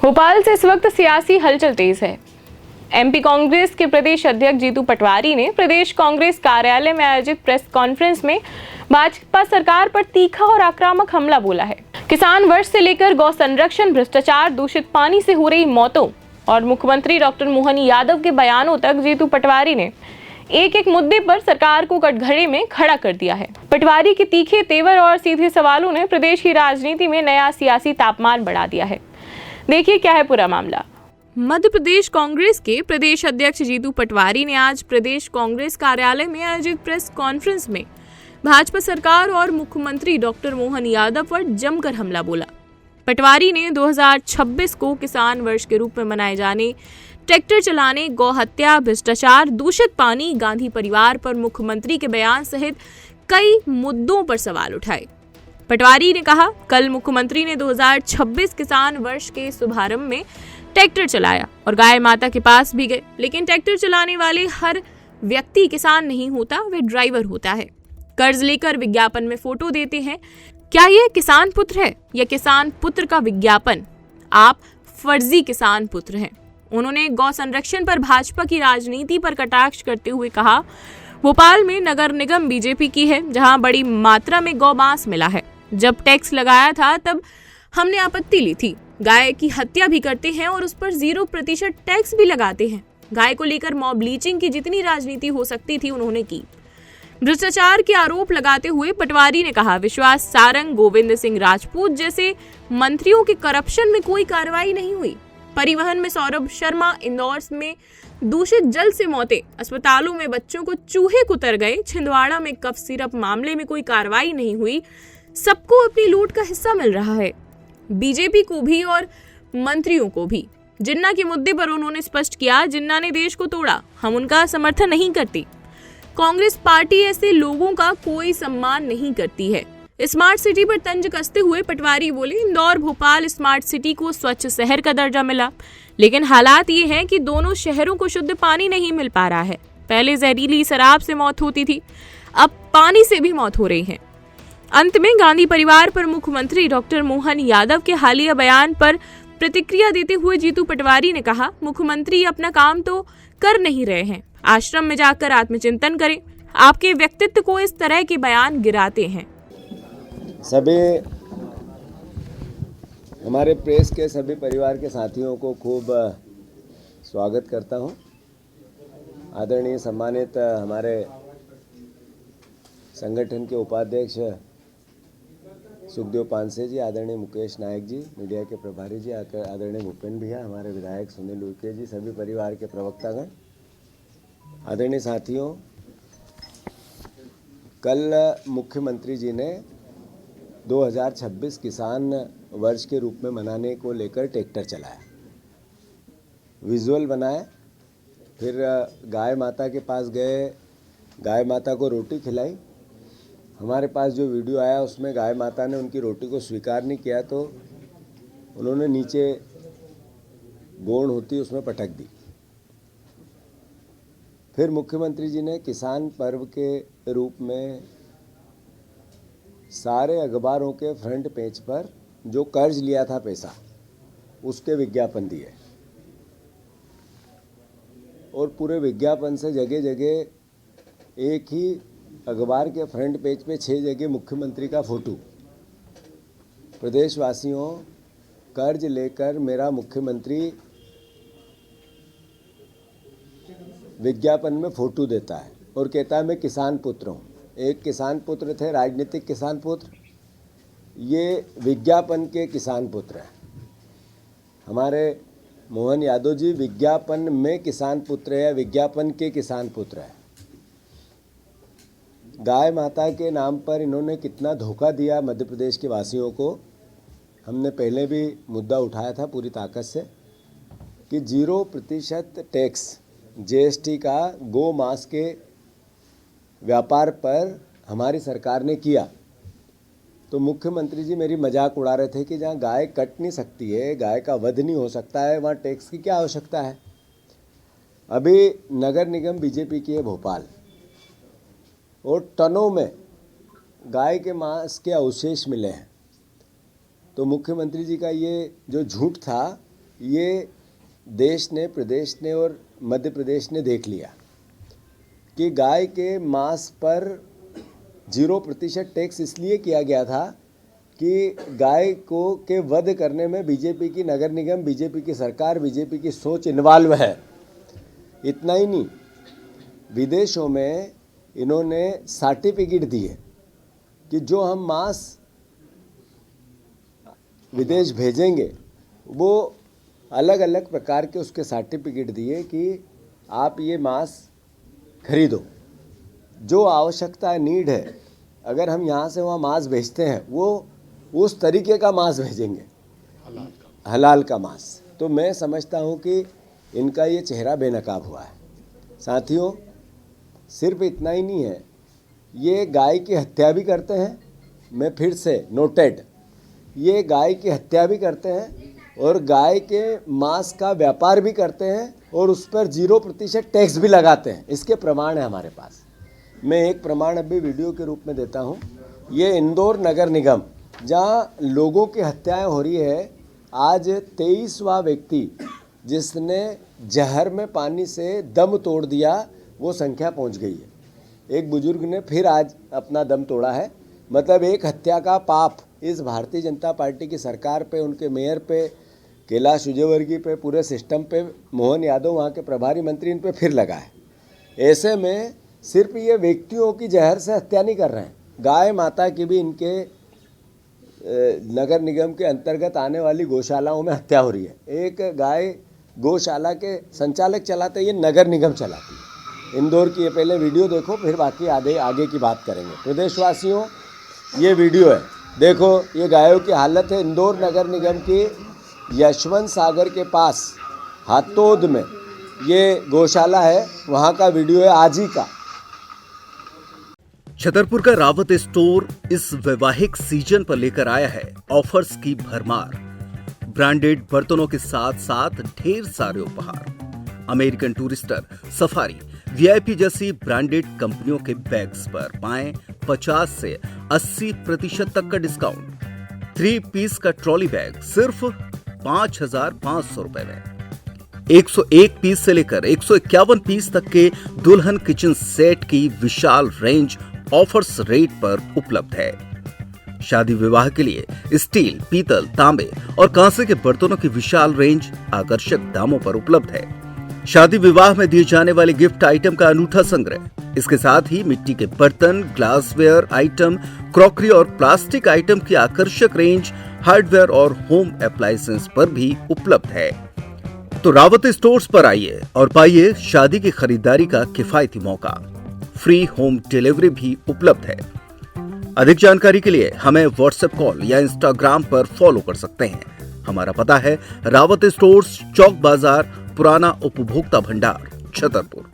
भोपाल से इस वक्त सियासी हलचल तेज है। एमपी कांग्रेस के प्रदेश अध्यक्ष जीतू पटवारी ने प्रदेश कांग्रेस कार्यालय में आयोजित प्रेस कॉन्फ्रेंस में भाजपा सरकार पर तीखा और आक्रामक हमला बोला है। किसान वर्ष से लेकर गौ संरक्षण, भ्रष्टाचार, दूषित पानी से हो रही मौतों और मुख्यमंत्री डॉक्टर मोहन यादव के बयानों तक जीतू पटवारी ने एक एक मुद्दे पर सरकार को कटघरे में खड़ा कर दिया है। पटवारी के तीखे तेवर और सीधे सवालों ने प्रदेश की राजनीति में नया सियासी तापमान बढ़ा दिया है। देखिए क्या है पूरा मामला। मध्य प्रदेश कांग्रेस के प्रदेश अध्यक्ष जीतू पटवारी ने आज प्रदेश कांग्रेस कार्यालय में आयोजित प्रेस कॉन्फ्रेंस में भाजपा सरकार और मुख्यमंत्री डॉक्टर मोहन यादव पर जमकर हमला बोला। पटवारी ने 2026 को किसान वर्ष के रूप में मनाए जाने, ट्रैक्टर चलाने, गौ हत्या, भ्रष्टाचार, दूषित पानी, गांधी परिवार पर मुख्यमंत्री के बयान सहित कई मुद्दों पर सवाल उठाए। पटवारी ने कहा, कल मुख्यमंत्री ने 2026 किसान वर्ष के शुभारंभ में ट्रैक्टर चलाया और गाय माता के पास भी गए, लेकिन ट्रैक्टर चलाने वाले हर व्यक्ति किसान नहीं होता, वे ड्राइवर होता है। कर्ज लेकर विज्ञापन में फोटो देते हैं। क्या यह किसान पुत्र है या किसान पुत्र का विज्ञापन? आप फर्जी किसान पुत्र हैं। उन्होंने गौ संरक्षण पर भाजपा की राजनीति पर कटाक्ष करते हुए कहा, भोपाल में नगर निगम बीजेपी की है, जहां बड़ी मात्रा में गौ मांस मिला है। जब टैक्स लगाया था तब हमने आपत्ति ली थी। गाय की हत्या भी करते हैं और उस पर 0% टैक्स भी लगाते हैं। गाय को लेकर मॉब लीचिंग की जितनी राजनीति हो सकती थी उन्होंने की। भ्रष्टाचार के आरोप लगाते हुए पटवारी ने कहा, विश्वास सारंग, गोविंद सिंह राजपूत जैसे मंत्रियों के करप्शन में कोई कार्रवाई नहीं हुई। परिवहन में सौरभ शर्मा, इंदौर में दूषित जल से मौतें, अस्पतालों में बच्चों को चूहे कुतर गए, छिंदवाड़ा में कफ सिरप मामले में कोई कार्रवाई नहीं हुई। सबको अपनी लूट का हिस्सा मिल रहा है, बीजेपी को भी और मंत्रियों को भी। जिन्ना के मुद्दे पर उन्होंने स्पष्ट किया, जिन्ना ने देश को तोड़ा, हम उनका समर्थन नहीं करती। कांग्रेस पार्टी ऐसे लोगों का कोई सम्मान नहीं करती है। स्मार्ट सिटी पर तंज कसते हुए पटवारी बोले, इंदौर भोपाल स्मार्ट सिटी को स्वच्छ शहर का दर्जा मिला, लेकिन हालात ये हैं कि दोनों शहरों को शुद्ध पानी नहीं मिल पा रहा है। पहले जहरीली शराब से मौत होती थी, अब पानी से भी मौत हो रही है। अंत में गांधी परिवार पर मुख्यमंत्री डॉक्टर मोहन यादव के हालिया बयान पर प्रतिक्रिया देते हुए जीतू पटवारी ने कहा, मुख्यमंत्री अपना काम तो कर नहीं रहे हैं, आश्रम में जाकर आत्मचिंतन करें। आपके व्यक्तित्व को इस तरह के बयान गिराते हैं। सभी हमारे प्रेस के सभी परिवार के साथियों को खूब स्वागत करता हूं। आदरणीय सम्मानित हमारे संगठन के उपाध्यक्ष सुखदेव पानसे जी, आदरणीय मुकेश नायक जी, मीडिया के प्रभारी जी, आदरणीय भूपेन भैया, हमारे विधायक सुनील उइके जी, सभी परिवार के प्रवक्तागण, आदरणीय साथियों, कल मुख्यमंत्री जी ने 2026 किसान वर्ष के रूप में मनाने को लेकर ट्रैक्टर चलाया, विजुअल बनाए, फिर गाय माता के पास गए, गाय माता को रोटी खिलाई। हमारे पास जो वीडियो आया उसमें गाय माता ने उनकी रोटी को स्वीकार नहीं किया तो उन्होंने नीचे गोंड होती उसमें पटक दी। फिर मुख्यमंत्री जी ने किसान पर्व के रूप में सारे अखबारों के फ्रंट पेज पर जो कर्ज लिया था पैसा, उसके विज्ञापन दिए और पूरे विज्ञापन से जगह जगह एक ही अखबार के फ्रंट पेज पे 6 जगह मुख्यमंत्री का फोटो। प्रदेशवासियों, कर्ज लेकर मेरा मुख्यमंत्री विज्ञापन में फोटो देता है और कहता है मैं किसान पुत्र हूँ। एक किसान पुत्र थे, राजनीतिक किसान पुत्र, ये विज्ञापन के किसान पुत्र हैं। हमारे मोहन यादव जी विज्ञापन में किसान पुत्र है, विज्ञापन के किसान पुत्र हैं। गाय माता के नाम पर इन्होंने कितना धोखा दिया मध्य प्रदेश के वासियों को। हमने पहले भी मुद्दा उठाया था पूरी ताकत से कि 0% टैक्स जीएसटी का गौ मांस के व्यापार पर हमारी सरकार ने किया, तो मुख्यमंत्री जी मेरी मजाक उड़ा रहे थे कि जहाँ गाय कट नहीं सकती है, गाय का वध नहीं हो सकता है, वहाँ टैक्स की क्या आवश्यकता है। अभी नगर निगम बीजेपी की है भोपाल और टनों में गाय के मांस के अवशेष मिले हैं। तो मुख्यमंत्री जी का ये जो झूठ था, ये देश ने, प्रदेश ने और मध्य प्रदेश ने देख लिया कि गाय के मांस पर 0% टैक्स इसलिए किया गया था कि गाय को के वध करने में बीजेपी की नगर निगम, बीजेपी की सरकार, बीजेपी की सोच इन्वॉल्व है। इतना ही नहीं, विदेशों में इन्होंने सर्टिफिकेट दिए कि जो हम मांस विदेश भेजेंगे वो अलग अलग प्रकार के उसके सर्टिफिकेट दिए कि आप ये मांस खरीदो, जो आवश्यकता नीड है, अगर हम यहाँ से वहाँ मांस भेजते हैं वो उस तरीके का मांस भेजेंगे, हलाल का मांस। तो मैं समझता हूँ कि इनका ये चेहरा बेनकाब हुआ है। साथियों, सिर्फ इतना ही नहीं है, ये गाय की हत्या भी करते हैं। मैं फिर से नोटेड, ये गाय की हत्या भी करते हैं और गाय के मांस का व्यापार भी करते हैं और उस पर 0% टैक्स भी लगाते हैं। इसके प्रमाण है हमारे पास। मैं एक प्रमाण अभी वीडियो के रूप में देता हूँ। ये इंदौर नगर निगम, जहाँ लोगों की हत्याएं हो रही है, आज 23वां व्यक्ति जिसने जहर में पानी से दम तोड़ दिया, वो संख्या पहुँच गई है। एक बुजुर्ग ने फिर आज अपना दम तोड़ा है। मतलब एक हत्या का पाप इस भारतीय जनता पार्टी की सरकार पे, उनके मेयर पे, कैलाश विजयवर्गीय पे, पूरे सिस्टम पे, मोहन यादव वहाँ के प्रभारी मंत्री, इन पे फिर लगा है। ऐसे में सिर्फ ये व्यक्तियों की जहर से हत्या नहीं कर रहे हैं, गाय माता की भी इनके नगर निगम के अंतर्गत आने वाली गौशालाओं में हत्या हो रही है। एक गाय गौशाला के संचालक चलाते, ये नगर निगम चलाती है इंदौर की। ये पहले वीडियो देखो, फिर बाकी आगे की बात करेंगे। प्रदेशवासियों, ये वीडियो है, देखो ये गायों की हालत है। इंदौर नगर निगम की यशवंत सागर के पास हातोद में ये गौशाला है, वहाँ का वीडियो है आज ही का। छतरपुर का रावत स्टोर इस वैवाहिक सीजन पर लेकर आया है ऑफर्स की भरमार। ब्रांडेड बर्तनों के साथ साथ ढेर सारे उपहार। अमेरिकन टूरिस्टर, सफारी, वीआईपी जैसी ब्रांडेड कंपनियों के बैग्स पर पाएं 50 से 80% तक का डिस्काउंट। 3 पीस का ट्रॉली बैग सिर्फ 5,500 रुपए में। 101 पीस से लेकर 151 पीस तक के दुल्हन किचन सेट की विशाल रेंज ऑफर्स रेट पर उपलब्ध है। शादी विवाह के लिए स्टील, पीतल, तांबे और कांसे के बर्तनों की विशाल रेंज आकर्षक दामों पर उपलब्ध है। शादी विवाह में दिए जाने वाले गिफ्ट आइटम का अनूठा संग्रह, इसके साथ ही मिट्टी के बर्तन, ग्लासवेयर आइटम, क्रॉकरी और प्लास्टिक आइटम की आकर्षक रेंज हार्डवेयर और होम अप्लायंसेस पर भी उपलब्ध है। तो रावत स्टोर्स पर आइए और पाइए शादी की खरीदारी का किफायती मौका। फ्री होम डिलीवरी भी उपलब्ध है। अधिक जानकारी के लिए हमें व्हाट्सएप कॉल या इंस्टाग्राम पर फॉलो कर सकते हैं। हमारा पता है रावत स्टोर्स, चौक बाजार, पुराना उपभोक्ता भंडार, छतरपुर।